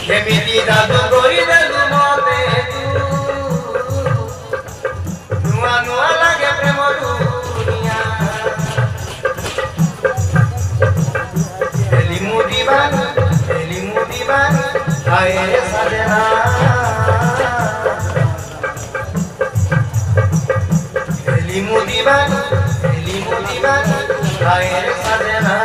କେମିତି ଯାଦୁ କରିଦେଲୁ ମତେ ନୂଆ ନୂଆ ଲାଗେ ପ୍ରେମ ଦୁନିଆ ହେଲି ମୁଁ ଦିବାନ ହାଏ ରେ ସଜନା ହେଲି ମୁଁ ଦିବାନ हाय रे सजना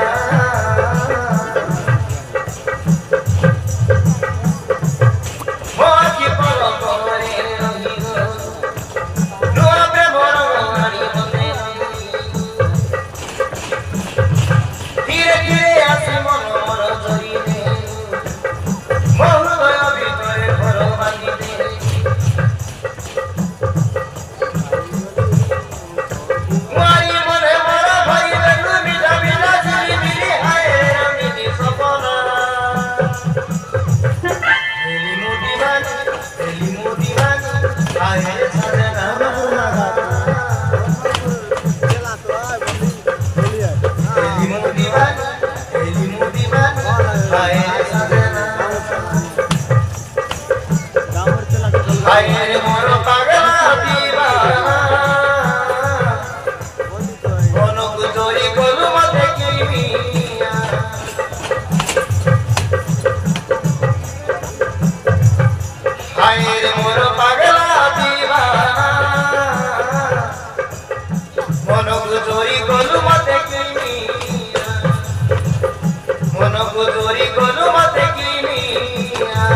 मोकी पलो कोरे रही गो नुआ प्रेम रंगानी मने धीरे धीरे आसे मन मोर धरिने मोर हृदय भितरे घर बांधिने हाय मोर पागला दीवाना कोनो गुजरी कोलु मते किमिया हाय मोर पागला दीवाना कोनो गुजरी कोलु मते किमिया कोनो गुजरी कोलु मते किमिया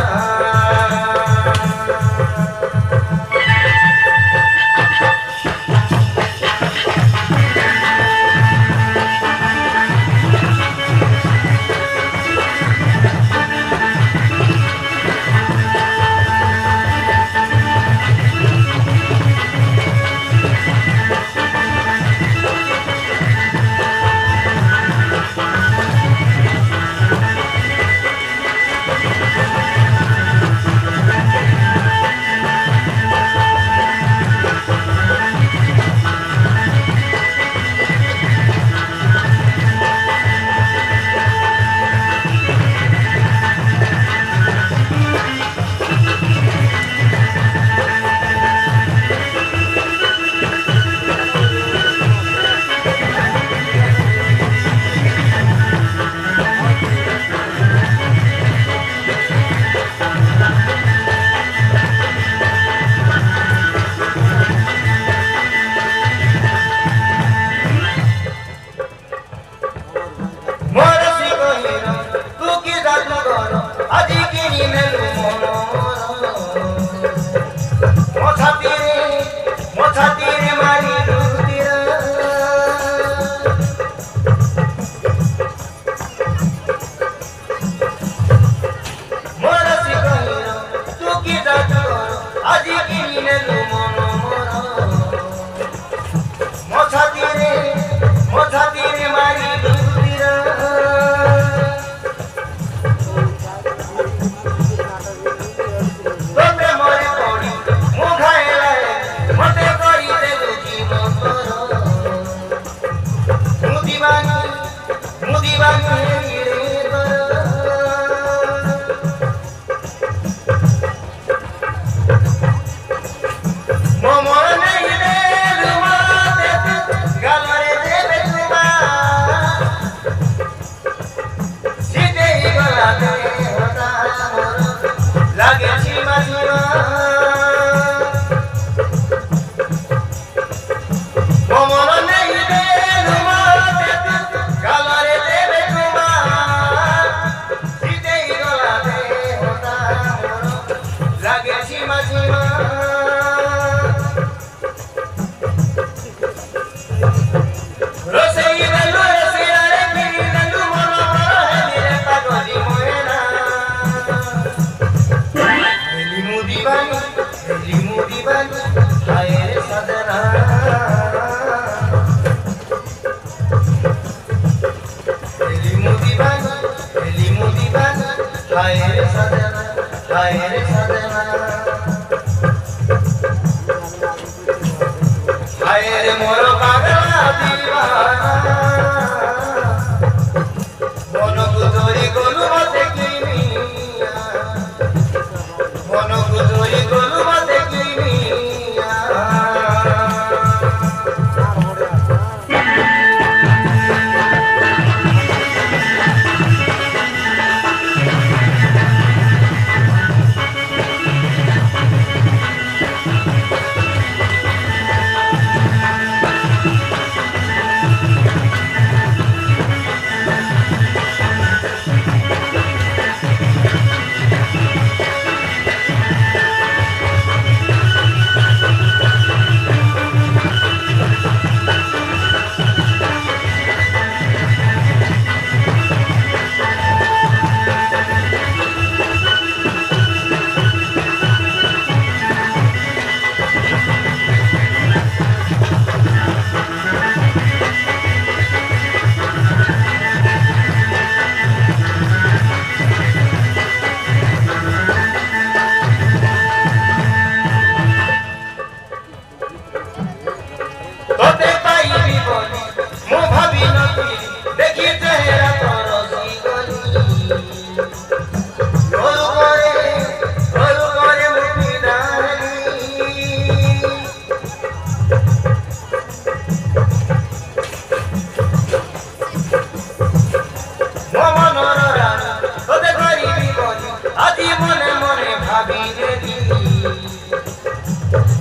আজি মনে মনে ভাবি রে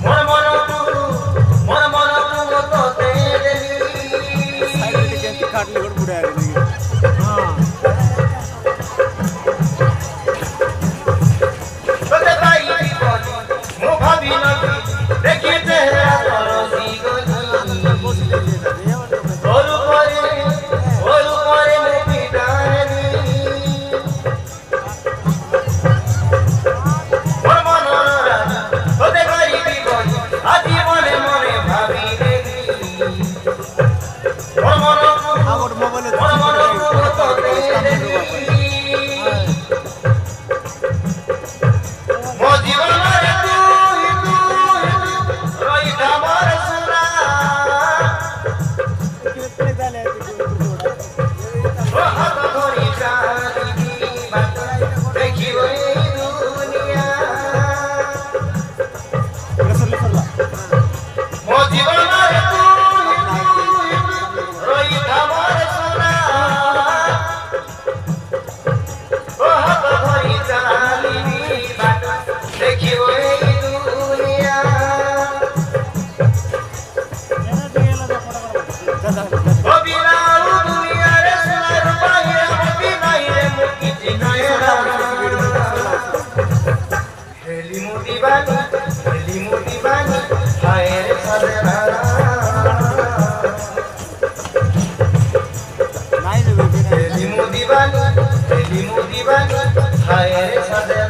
মন মন তো তেরে साइड में कैंची काट ले और बुढ़ा है हां তোতে পাই বিপদ মো ভাবি নবি দেখি চেহারা তোর সিগনি ওরু করে মে বিদানি মন মন তোতে পাই বিপদ আজি মনে মনে ভাবি রে মন মন আমার মোবাইলে তো তেরে মো জীবনের তুই রইতা মোর সুরা कितने डाले ও হাত ধরি চালিবি বাত দেখি ওই দুনিয়া रसल फरला মো জীবনের তুই রইতা মোর সুরা ও হাত ধরি চালিবি বাত দেখি ওই দুনিয়া ও বিলাউ দুনিয়ার সোনার বাইরে মতি নাই রে মুকি জিনায়রা হেলি মুদি বানি হায় রে সাদেরা नहीं रे बेटा হেলি মুদি বানি হায় রে সাদেরা